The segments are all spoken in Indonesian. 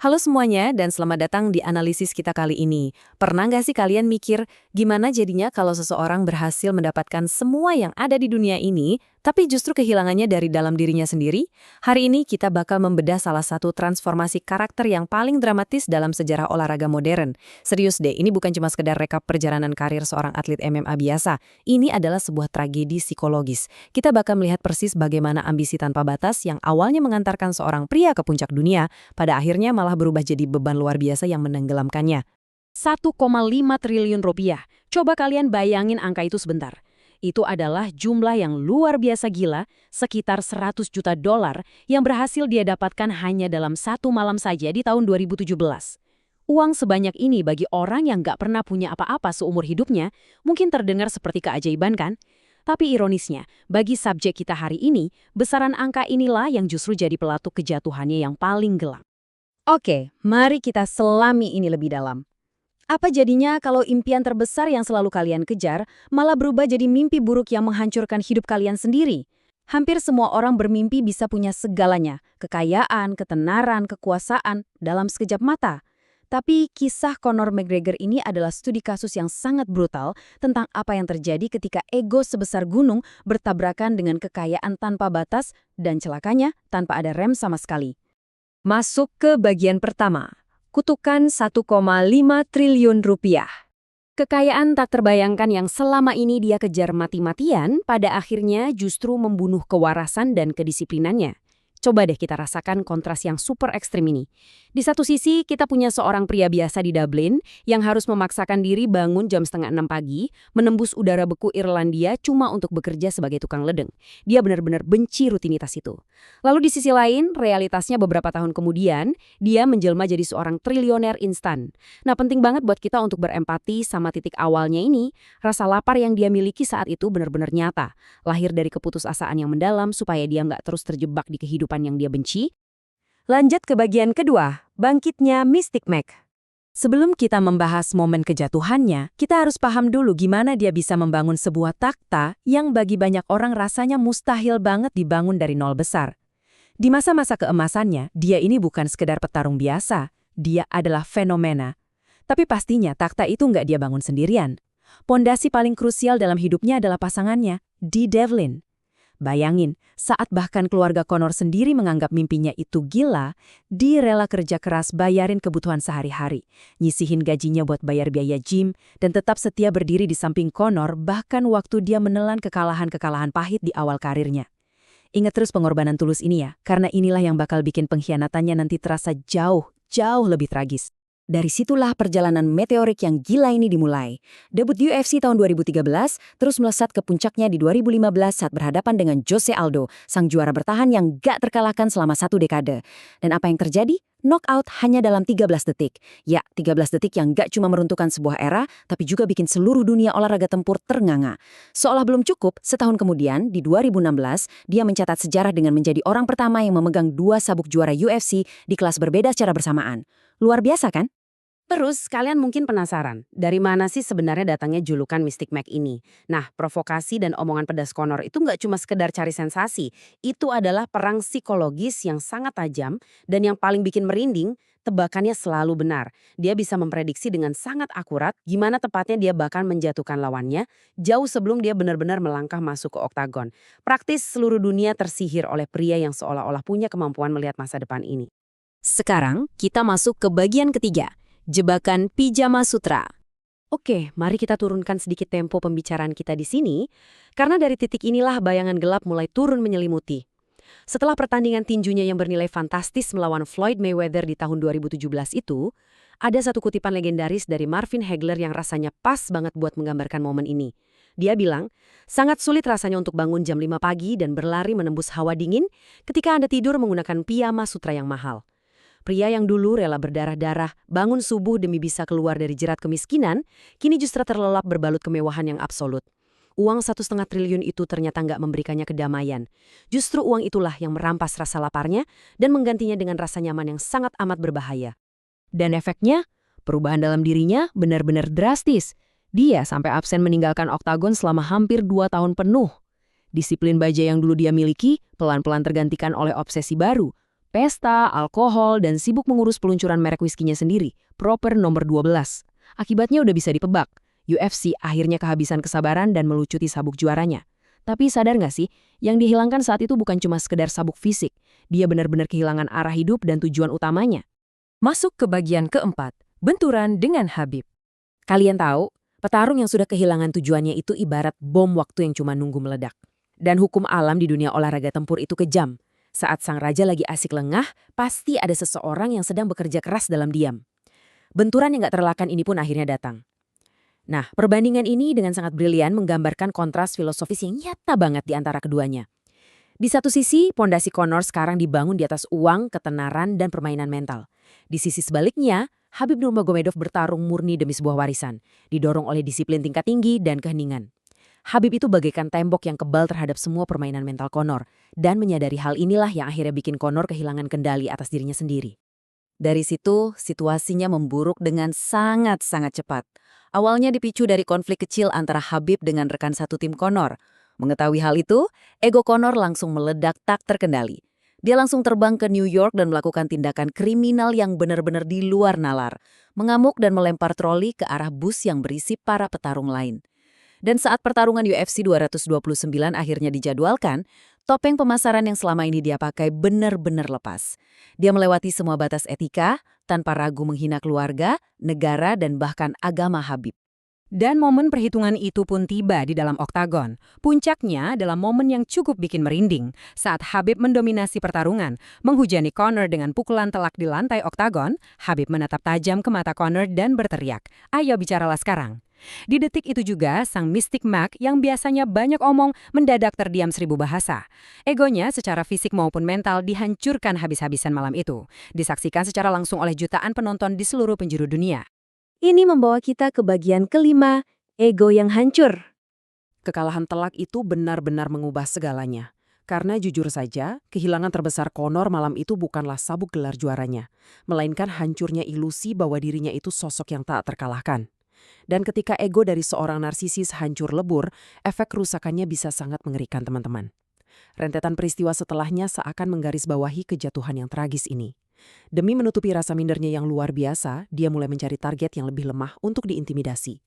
Halo semuanya dan selamat datang di analisis kita kali ini. Pernah nggak sih kalian mikir gimana jadinya kalau seseorang berhasil mendapatkan semua yang ada di dunia ini, tapi justru kehilangannya dari dalam dirinya sendiri? Hari ini kita bakal membedah salah satu transformasi karakter yang paling dramatis dalam sejarah olahraga modern. Serius deh, ini bukan cuma sekedar rekap perjalanan karir seorang atlet MMA biasa. Ini adalah sebuah tragedi psikologis. Kita bakal melihat persis bagaimana ambisi tanpa batas yang awalnya mengantarkan seorang pria ke puncak dunia, pada akhirnya malah berubah jadi beban luar biasa yang menenggelamkannya. 1,5 triliun rupiah. Coba kalian bayangin angka itu sebentar. Itu adalah jumlah yang luar biasa gila, sekitar 100 juta dolar yang berhasil dia dapatkan hanya dalam satu malam saja di tahun 2017. Uang sebanyak ini bagi orang yang nggak pernah punya apa-apa seumur hidupnya, mungkin terdengar seperti keajaiban kan? Tapi ironisnya, bagi subjek kita hari ini, besaran angka inilah yang justru jadi pelatuk kejatuhannya yang paling gelap. Oke, mari kita selami ini lebih dalam. Apa jadinya kalau impian terbesar yang selalu kalian kejar malah berubah jadi mimpi buruk yang menghancurkan hidup kalian sendiri? Hampir semua orang bermimpi bisa punya segalanya, kekayaan, ketenaran, kekuasaan, dalam sekejap mata. Tapi kisah Conor McGregor ini adalah studi kasus yang sangat brutal tentang apa yang terjadi ketika ego sebesar gunung bertabrakan dengan kekayaan tanpa batas dan celakanya tanpa ada rem sama sekali. Masuk ke bagian pertama. Kutukan 1,5 triliun rupiah. Kekayaan tak terbayangkan yang selama ini dia kejar mati-matian pada akhirnya justru membunuh kewarasan dan kedisiplinannya. Coba deh kita rasakan kontras yang super ekstrim ini. Di satu sisi, kita punya seorang pria biasa di Dublin yang harus memaksakan diri bangun jam 5:30 pagi, menembus udara beku Irlandia cuma untuk bekerja sebagai tukang ledeng. Dia benar-benar benci rutinitas itu. Lalu di sisi lain, realitasnya beberapa tahun kemudian, dia menjelma jadi seorang triliuner instan. Nah, penting banget buat kita untuk berempati sama titik awalnya ini. Rasa lapar yang dia miliki saat itu benar-benar nyata. Lahir dari keputusasaan yang mendalam supaya dia nggak terus terjebak di kehidupan yang dia benci. Lanjut ke bagian kedua, bangkitnya Mystic Mac. Sebelum kita membahas momen kejatuhannya, kita harus paham dulu gimana dia bisa membangun sebuah takhta yang bagi banyak orang rasanya mustahil banget dibangun dari nol besar. Di masa-masa keemasannya, dia ini bukan sekedar petarung biasa, dia adalah fenomena. Tapi pastinya takhta itu nggak dia bangun sendirian. Pondasi paling krusial dalam hidupnya adalah pasangannya, Dee Devlin. Bayangin, saat bahkan keluarga Conor sendiri menganggap mimpinya itu gila, Dee rela kerja keras bayarin kebutuhan sehari-hari, nyisihin gajinya buat bayar biaya gym, dan tetap setia berdiri di samping Conor bahkan waktu dia menelan kekalahan-kekalahan pahit di awal karirnya. Ingat terus pengorbanan tulus ini ya, karena inilah yang bakal bikin pengkhianatannya nanti terasa jauh lebih tragis. Dari situlah perjalanan meteorik yang gila ini dimulai. Debut di UFC tahun 2013, terus melesat ke puncaknya di 2015 saat berhadapan dengan Jose Aldo, sang juara bertahan yang gak terkalahkan selama 1 dekade. Dan apa yang terjadi? Knockout hanya dalam 13 detik. Ya, 13 detik yang gak cuma meruntuhkan sebuah era, tapi juga bikin seluruh dunia olahraga tempur ternganga. Seolah belum cukup, setahun kemudian, di 2016, dia mencatat sejarah dengan menjadi orang pertama yang memegang 2 sabuk juara UFC di kelas berbeda secara bersamaan. Luar biasa kan? Terus, kalian mungkin penasaran, dari mana sih sebenarnya datangnya julukan Mystic Mac ini? Nah, provokasi dan omongan pedas Conor itu nggak cuma sekedar cari sensasi. Itu adalah perang psikologis yang sangat tajam dan yang paling bikin merinding, tebakannya selalu benar. Dia bisa memprediksi dengan sangat akurat gimana tepatnya dia bahkan menjatuhkan lawannya jauh sebelum dia benar-benar melangkah masuk ke oktagon. Praktis seluruh dunia tersihir oleh pria yang seolah-olah punya kemampuan melihat masa depan ini. Sekarang, kita masuk ke bagian ketiga. Jebakan Pijama Sutra. Oke, mari kita turunkan sedikit tempo pembicaraan kita di sini, karena dari titik inilah bayangan gelap mulai turun menyelimuti. Setelah pertandingan tinjunya yang bernilai fantastis melawan Floyd Mayweather di tahun 2017 itu, ada satu kutipan legendaris dari Marvin Hagler yang rasanya pas banget buat menggambarkan momen ini. Dia bilang, sangat sulit rasanya untuk bangun jam 5 pagi dan berlari menembus hawa dingin ketika Anda tidur menggunakan piyama sutra yang mahal. Pria yang dulu rela berdarah-darah, bangun subuh demi bisa keluar dari jerat kemiskinan, kini justru terlelap berbalut kemewahan yang absolut. Uang 1,5 triliun itu ternyata nggak memberikannya kedamaian. Justru uang itulah yang merampas rasa laparnya dan menggantinya dengan rasa nyaman yang sangat amat berbahaya. Dan efeknya, perubahan dalam dirinya benar-benar drastis. Dia sampai absen meninggalkan oktagon selama hampir 2 tahun penuh. Disiplin baja yang dulu dia miliki, pelan-pelan tergantikan oleh obsesi baru, pesta, alkohol, dan sibuk mengurus peluncuran merek whiskinya sendiri, proper nomor 12. Akibatnya udah bisa ditebak. UFC akhirnya kehabisan kesabaran dan melucuti sabuk juaranya. Tapi sadar nggak sih, yang dihilangkan saat itu bukan cuma sekedar sabuk fisik. Dia benar-benar kehilangan arah hidup dan tujuan utamanya. Masuk ke bagian keempat, benturan dengan Khabib. Kalian tahu, petarung yang sudah kehilangan tujuannya itu ibarat bom waktu yang cuma nunggu meledak. Dan hukum alam di dunia olahraga tempur itu kejam. Saat sang raja lagi asik lengah, pasti ada seseorang yang sedang bekerja keras dalam diam. Benturan yang gak terelakkan ini pun akhirnya datang. Nah, perbandingan ini dengan sangat brilian menggambarkan kontras filosofis yang nyata banget di antara keduanya. Di satu sisi, pondasi Conor sekarang dibangun di atas uang, ketenaran, dan permainan mental. Di sisi sebaliknya, Khabib Nurmagomedov bertarung murni demi sebuah warisan, didorong oleh disiplin tingkat tinggi dan keheningan. Khabib itu bagaikan tembok yang kebal terhadap semua permainan mental Conor, dan menyadari hal inilah yang akhirnya bikin Conor kehilangan kendali atas dirinya sendiri. Dari situ, situasinya memburuk dengan sangat-sangat cepat. Awalnya dipicu dari konflik kecil antara Khabib dengan rekan satu tim Conor. Mengetahui hal itu, ego Conor langsung meledak tak terkendali. Dia langsung terbang ke New York dan melakukan tindakan kriminal yang benar-benar di luar nalar. Mengamuk dan melempar troli ke arah bus yang berisi para petarung lain. Dan saat pertarungan UFC 229 akhirnya dijadwalkan, topeng pemasaran yang selama ini dia pakai benar-benar lepas. Dia melewati semua batas etika, tanpa ragu menghina keluarga, negara, dan bahkan agama Khabib. Dan momen perhitungan itu pun tiba di dalam oktagon. Puncaknya adalah momen yang cukup bikin merinding saat Khabib mendominasi pertarungan, menghujani Conor dengan pukulan telak di lantai oktagon. Khabib menatap tajam ke mata Conor dan berteriak, "Ayo bicaralah sekarang." Di detik itu juga, sang Mystic Mac yang biasanya banyak omong mendadak terdiam 1000 bahasa. Egonya secara fisik maupun mental dihancurkan habis-habisan malam itu. Disaksikan secara langsung oleh jutaan penonton di seluruh penjuru dunia. Ini membawa kita ke bagian kelima, ego yang hancur. Kekalahan telak itu benar-benar mengubah segalanya. Karena jujur saja, kehilangan terbesar Conor malam itu bukanlah sabuk gelar juaranya, melainkan hancurnya ilusi bahwa dirinya itu sosok yang tak terkalahkan. Dan ketika ego dari seorang narsisis hancur lebur, efek kerusakannya bisa sangat mengerikan teman-teman. Rentetan peristiwa setelahnya seakan menggarisbawahi kejatuhan yang tragis ini. Demi menutupi rasa mindernya yang luar biasa, dia mulai mencari target yang lebih lemah untuk diintimidasi.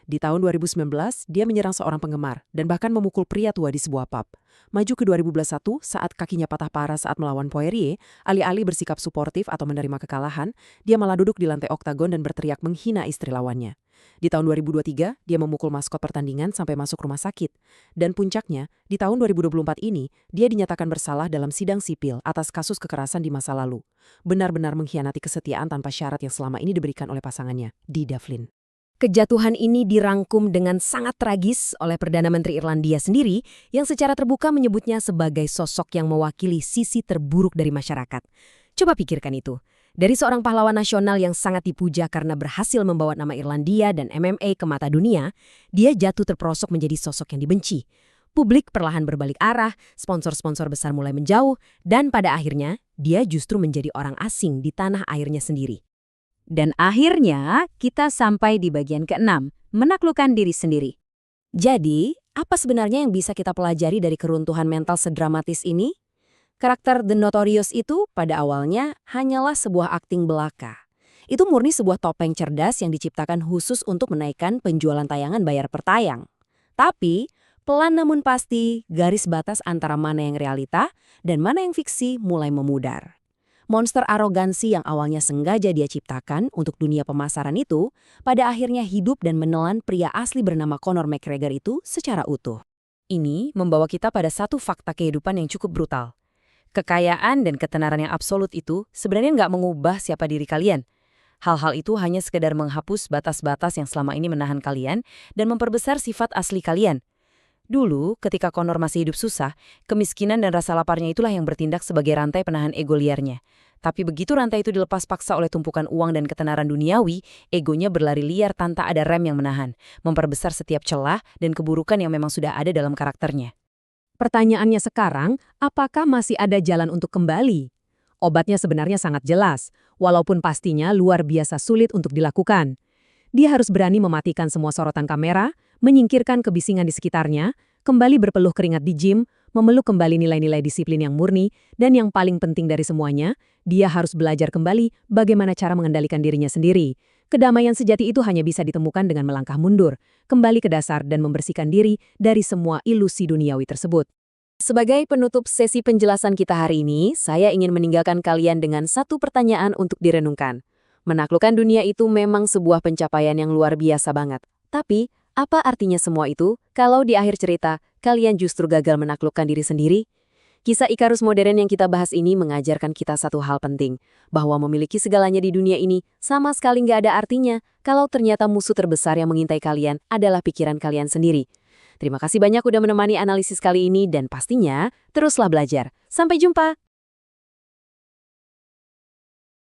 Di tahun 2019, dia menyerang seorang penggemar dan bahkan memukul pria tua di sebuah pub. Maju ke 2021, saat kakinya patah parah saat melawan Poirier, alih-alih bersikap suportif atau menerima kekalahan, dia malah duduk di lantai oktagon dan berteriak menghina istri lawannya. Di tahun 2023, dia memukul maskot pertandingan sampai masuk rumah sakit. Dan puncaknya, di tahun 2024 ini, dia dinyatakan bersalah dalam sidang sipil atas kasus kekerasan di masa lalu. Benar-benar mengkhianati kesetiaan tanpa syarat yang selama ini diberikan oleh pasangannya, Dida Flynn. Kejatuhan ini dirangkum dengan sangat tragis oleh Perdana Menteri Irlandia sendiri yang secara terbuka menyebutnya sebagai sosok yang mewakili sisi terburuk dari masyarakat. Coba pikirkan itu. Dari seorang pahlawan nasional yang sangat dipuja karena berhasil membawa nama Irlandia dan MMA ke mata dunia, dia jatuh terperosok menjadi sosok yang dibenci. Publik perlahan berbalik arah, sponsor-sponsor besar mulai menjauh, dan pada akhirnya dia justru menjadi orang asing di tanah airnya sendiri. Dan akhirnya kita sampai di bagian ke-6, menaklukkan diri sendiri. Jadi, apa sebenarnya yang bisa kita pelajari dari keruntuhan mental sedramatis ini? Karakter The Notorious itu pada awalnya hanyalah sebuah akting belaka. Itu murni sebuah topeng cerdas yang diciptakan khusus untuk menaikkan penjualan tayangan bayar per tayang. Tapi, pelan namun pasti, garis batas antara mana yang realita dan mana yang fiksi mulai memudar. Monster arogansi yang awalnya sengaja dia ciptakan untuk dunia pemasaran itu, pada akhirnya hidup dan menelan pria asli bernama Conor McGregor itu secara utuh. Ini membawa kita pada satu fakta kehidupan yang cukup brutal. Kekayaan dan ketenaran yang absolut itu sebenarnya nggak mengubah siapa diri kalian. Hal-hal itu hanya sekedar menghapus batas-batas yang selama ini menahan kalian dan memperbesar sifat asli kalian. Dulu, ketika Conor masih hidup susah, kemiskinan dan rasa laparnya itulah yang bertindak sebagai rantai penahan ego liarnya. Tapi begitu rantai itu dilepas paksa oleh tumpukan uang dan ketenaran duniawi, egonya berlari liar tanpa ada rem yang menahan, memperbesar setiap celah dan keburukan yang memang sudah ada dalam karakternya. Pertanyaannya sekarang, apakah masih ada jalan untuk kembali? Obatnya sebenarnya sangat jelas, walaupun pastinya luar biasa sulit untuk dilakukan. Dia harus berani mematikan semua sorotan kamera, menyingkirkan kebisingan di sekitarnya, kembali berpeluh keringat di gym, memeluk kembali nilai-nilai disiplin yang murni, dan yang paling penting dari semuanya, dia harus belajar kembali bagaimana cara mengendalikan dirinya sendiri. Kedamaian sejati itu hanya bisa ditemukan dengan melangkah mundur, kembali ke dasar dan membersihkan diri dari semua ilusi duniawi tersebut. Sebagai penutup sesi penjelasan kita hari ini, saya ingin meninggalkan kalian dengan satu pertanyaan untuk direnungkan. Menaklukkan dunia itu memang sebuah pencapaian yang luar biasa banget. Tapi, apa artinya semua itu kalau di akhir cerita kalian justru gagal menaklukkan diri sendiri? Kisah Ikarus modern yang kita bahas ini mengajarkan kita satu hal penting, bahwa memiliki segalanya di dunia ini sama sekali nggak ada artinya kalau ternyata musuh terbesar yang mengintai kalian adalah pikiran kalian sendiri. Terima kasih banyak udah menemani analisis kali ini dan pastinya teruslah belajar. Sampai jumpa!